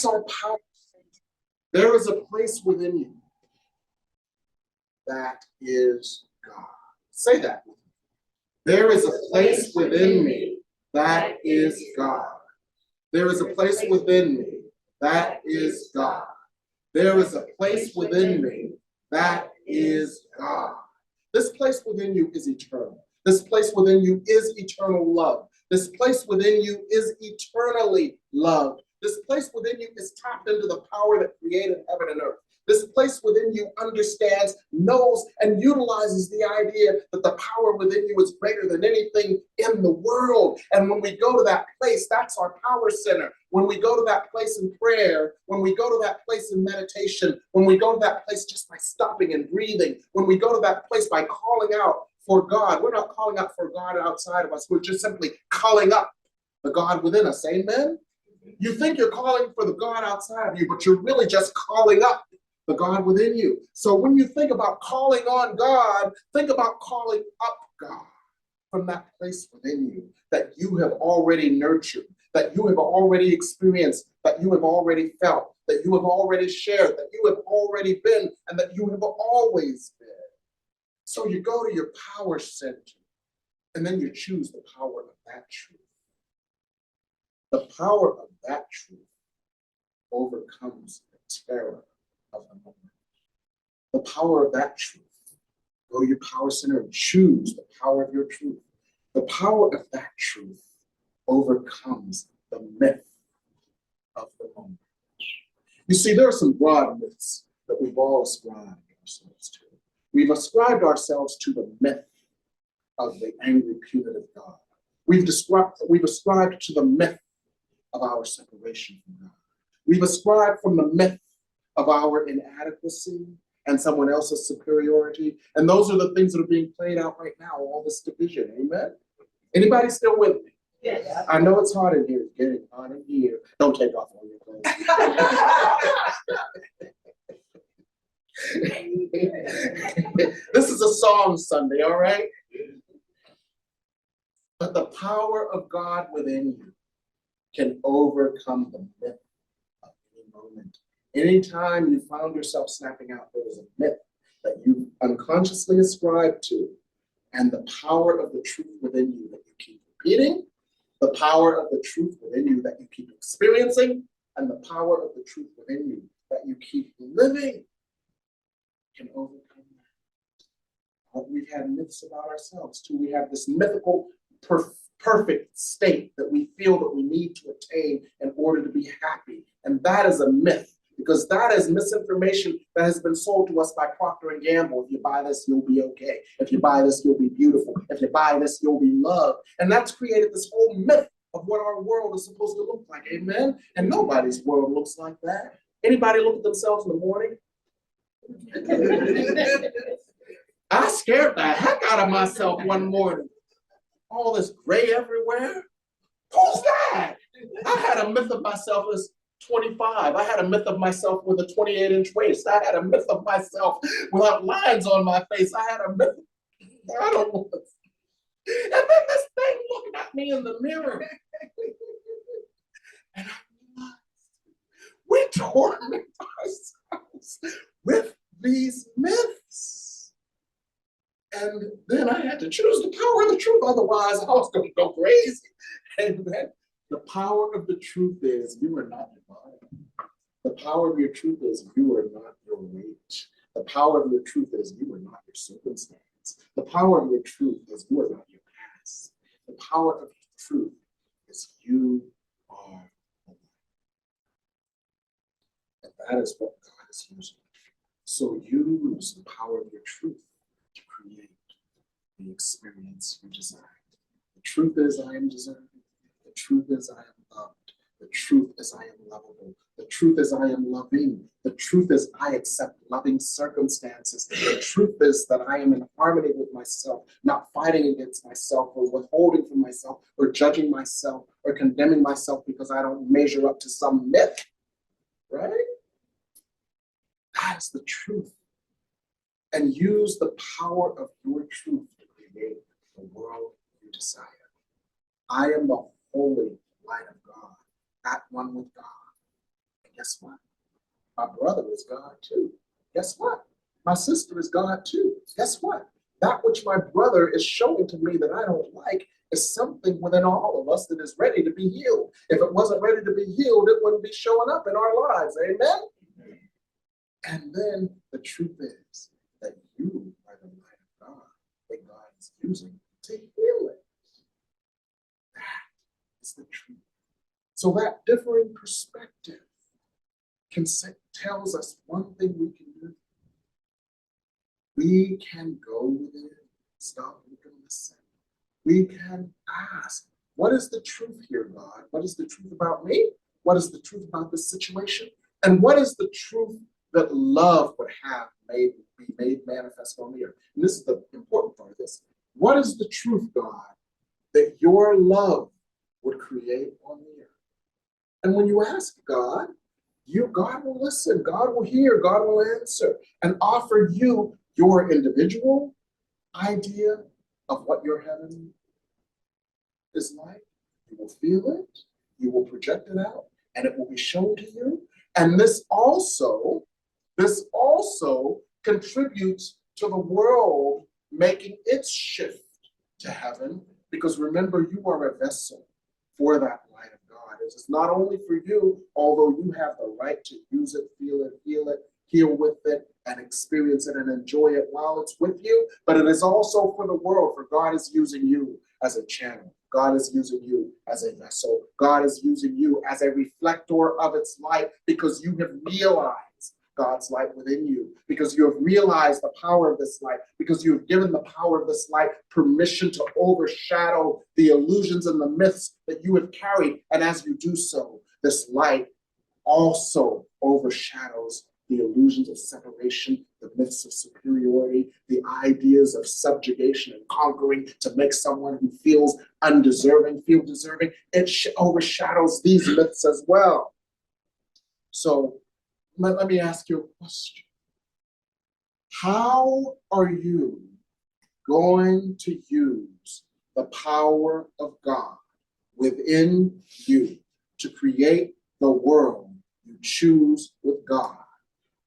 That's our power. There is a place within you that is God. Say that. There is a place within me that is God. There is a place within me that is God. There is a place within me that is God. This place within you is eternal. This place within you is eternal love. This place within you is eternally loved. This place within you is tapped into the power that created heaven and earth. This place within you understands, knows, and utilizes the idea that the power within you is greater than anything in the world. And when we go to that place, that's our power center. When we go to that place in prayer, when we go to that place in meditation, when we go to that place just by stopping and breathing, when we go to that place by calling out for God, we're not calling out for God outside of us. We're just simply calling up the God within us. Amen? You think you're calling for the God outside of you, but you're really just calling up the God within you. So when you think about calling on God, think about calling up God from that place within you that you have already nurtured, that you have already experienced, that you have already felt, that you have already shared, that you have already been, and that you have always been. So you go to your power center, and then you choose the power of that truth. The power of that truth overcomes the terror of the moment. The power of that truth. Go to your power center and choose the power of your truth. The power of that truth overcomes the myth of the moment. You see, there are some broad myths that we've all ascribed ourselves to. We've ascribed ourselves to the myth of the angry, punitive God. We've ascribed to the myth of our separation from God. We've ascribed from the myth of our inadequacy and someone else's superiority. And those are the things that are being played out right now, all this division. Amen? Anybody still with me? Yes. I know it's hot in here. It's getting hot in here. Don't take off all your clothes. This is a song Sunday, all right? But the power of God within you can overcome the myth of any moment. Anytime you found yourself snapping out, there was a myth that you unconsciously ascribed to, and the power of the truth within you that you keep repeating, the power of the truth within you that you keep experiencing, and the power of the truth within you that you keep living can overcome that. We've had myths about ourselves too. We have this mythical perfect state that we feel that we need to attain in order to be happy. And that is a myth, because that is misinformation that has been sold to us by Procter & Gamble. If you buy this, you'll be okay. If you buy this, you'll be beautiful. If you buy this, you'll be loved. And that's created this whole myth of what our world is supposed to look like. Amen? And nobody's world looks like that. Anybody look at themselves in the morning? I scared the heck out of myself one morning. All this gray everywhere. Who's that? I had a myth of myself as 25. I had a myth of myself with a 28-inch waist. I had a myth of myself without lines on my face. I had a myth. I don't know. And then this thing looking at me in the mirror. And I realized we torment ourselves with these myths. And then I had to choose the power of the truth. Otherwise, I was going to go crazy. And then the power of the truth is you are not your body. The power of your truth is you are not your weight. The power of your truth is you are not your circumstance. The power of your truth is you are not your past. The power of your truth is you are alive. And that is what God is using. So use the power of your truth to create the experience you desire. The truth is I am deserving. The truth is I am loved. The truth is I am lovable. The truth is I am loving. The truth is I accept loving circumstances. The truth is that I am in harmony with myself, not fighting against myself or withholding from myself or judging myself or condemning myself because I don't measure up to some myth, right? That is the truth. And use the power of your truth to create the world you desire. I am the holy light of God, at one with God. guess what? My brother is God too. Guess what? My sister is God too. Guess what? That which my brother is showing to me that I don't like is something within all of us that is ready to be healed. If it wasn't ready to be healed, it wouldn't be showing up in our lives. Amen? And then the truth is that you are the light of God that God is using to heal it. That is the truth. So that differing perspective tells us one thing we can do. We can go within, stop looking the same. We can ask, what is the truth here, God? What is the truth about me? What is the truth about this situation? And what is the truth that love would have be made manifest on the earth? And this is the important part of this. What is the truth, God, that your love would create on the earth? And when you ask God, God will listen, God will hear, God will answer, and offer you your individual idea of what your heaven is like. You will feel it, you will project it out, and it will be shown to you. And this also contributes to the world making its shift to heaven, because remember, you are a vessel for that light of God. It's not only for you, although you have the right to use it, feel it, heal with it, and experience it and enjoy it while it's with you, but it is also for the world, for God is using you as a channel. God is using you as a vessel. God is using you as a reflector of its light, because you have realized God's light within you, because you have realized the power of this light, because you have given the power of this light permission to overshadow the illusions and the myths that you have carried. And as you do so, this light also overshadows the illusions of separation, the myths of superiority, the ideas of subjugation and conquering to make someone who feels undeserving feel deserving. It overshadows these myths as well. So let me ask you a question. How are you going to use the power of God within you to create the world you choose with God?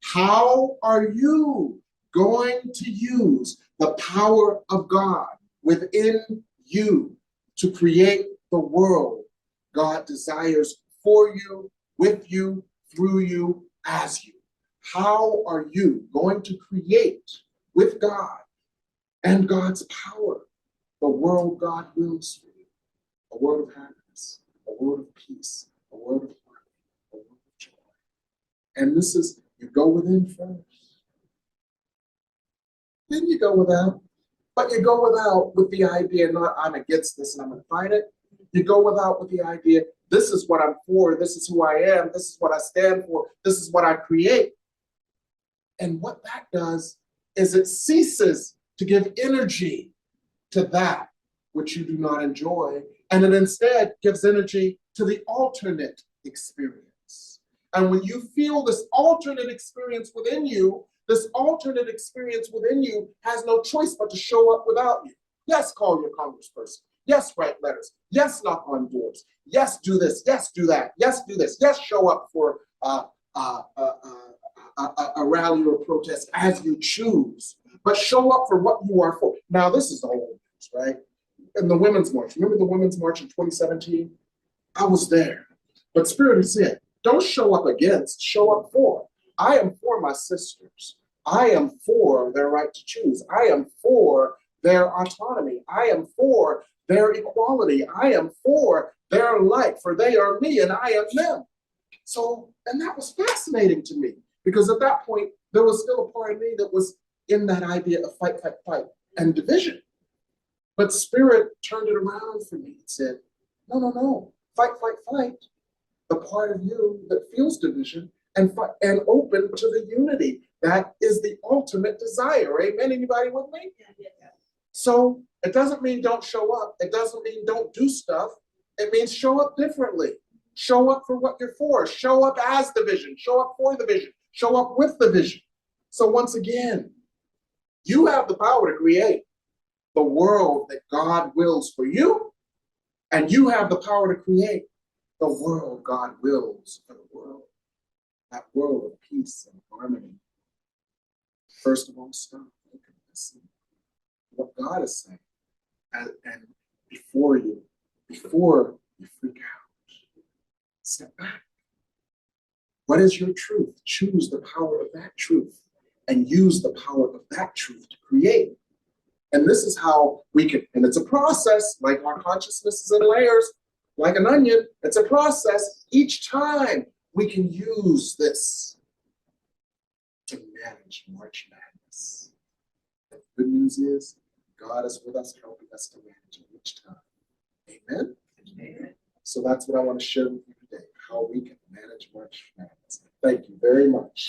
How are you going to use the power of God within you to create the world God desires for you, with you, through you, as you? How are you going to create with God and God's power the world God wills for you? A world of happiness, a world of peace, a world of harmony, a world of joy. And this is, you go within first. Then you go without. But you go without with the idea, not I'm against this and I'm going to fight it. You go without with the idea, this is what I'm for, this is who I am, this is what I stand for, this is what I create. And what that does is it ceases to give energy to that which you do not enjoy, and it instead gives energy to the alternate experience. And when you feel this alternate experience within you, this alternate experience within you has no choice but to show up without you. Yes, call your congressperson. Yes, write letters. Yes, knock on doors. Yes, do this. Yes, do that. Yes, do this. Yes, show up for a rally or a protest as you choose, but show up for what you are for. Now, this is the whole news, right? And the Women's March. Remember the Women's March in 2017? I was there. But Spirit has said, don't show up against, show up for. I am for my sisters. I am for their right to choose. I am for their autonomy. I am for their equality. I am for their light, for they are me and I am them. So, and that was fascinating to me, because at that point, there was still a part of me that was in that idea of fight, fight, fight, and division. But Spirit turned it around for me and said, no, no, no, fight, fight, fight. The part of you that feels division and open to the unity. That is the ultimate desire. Amen. Anybody with me? Yeah. So it doesn't mean don't show up. It doesn't mean don't do stuff. It means show up differently. Show up for what you're for. Show up as the vision. Show up for the vision. Show up with the vision. So once again, you have the power to create the world that God wills for you, and you have the power to create the world God wills for the world. that world of peace and harmony. First of all, stop. Look and listen. What God is saying. And before you freak out, step back. What is your truth? Choose the power of that truth and use the power of that truth to create. And this is how we can, and it's a process, like our consciousness is in layers, like an onion. It's a process. Each time we can use this to manage March Madness. The good news is God is with us, helping us to manage it each time. Amen? Amen. So that's what I want to share with you today, how we can manage March Madness. Thank you very much.